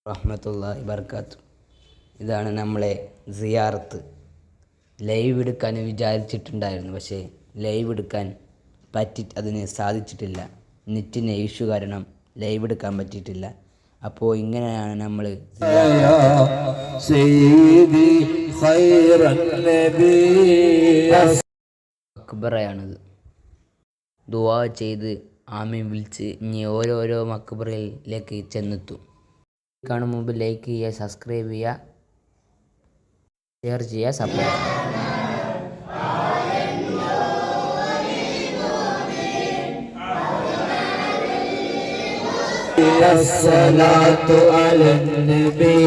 റഹ്മത്തുള്ളാഹി വബറകാതുഹു. ഇതാണ് നമ്മളെ സിയാറത്ത്. ലൈവ് എടുക്കാൻ വിചാരിച്ചിട്ടുണ്ടായിരുന്നു, പക്ഷേ ലൈവ് എടുക്കാൻ അതിന് സാധിച്ചിട്ടില്ല. നെറ്റിന് ഇഷ്യൂ കാരണം ലൈവ് എടുക്കാൻ പറ്റിയിട്ടില്ല. അപ്പോൾ ഇങ്ങനെയാണ് നമ്മൾ മക്ബറയാണത്. ദുആ ചെയ്ത് ആമീൻ വിളിച്ച് ഇനി ഓരോരോ മക്ബറയിലേക്ക് ചെന്നെത്തും. കാണും മുമ്പ് ലൈക്ക് ചെയ്യുക, സബ്സ്ക്രൈബ് ചെയ്യുക, ഷെയർ ചെയ്യുക, സപ്പോർട്ട് ചെയ്യുക. الصلاة على النبي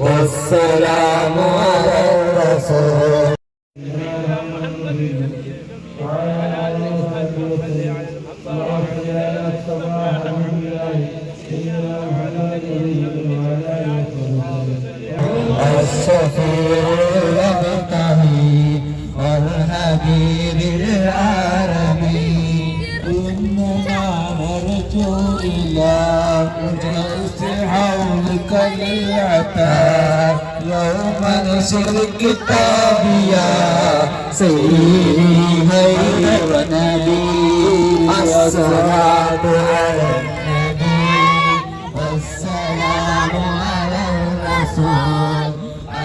والسلام على الرسول. الشفيع المبتغي والحبيب العالمين. إننا نرجو إلى حولك للعتاب يوم نشر الكتاب يا سيدي غير نبي. الصلاة على النبي والسلام على الرسول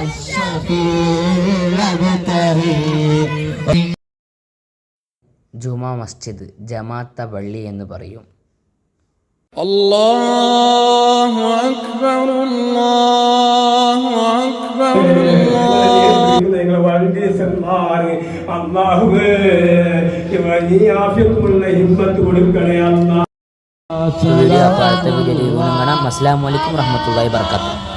الشفيع المبتغي. ജുമാ മസ്ജിദ്, ജമാഅത്ത പള്ളി എന്ന് പറയും. അല്ലാഹു അക്ബർ അല്ലാഹു അക്ബർ. നിങ്ങൾ വളരെ സന്മാരെ അല്ലാഹുവേ വലിയ ആഫിയത്തുള്ള ഹിമ്മത്ത് കൊടുക്കണേ അല്ലാഹ്. വീഡിയോ കാണാം. അസ്സലാമു അലൈക്കും വറഹ്മത്തുള്ളാഹി വബറകാതുഹു.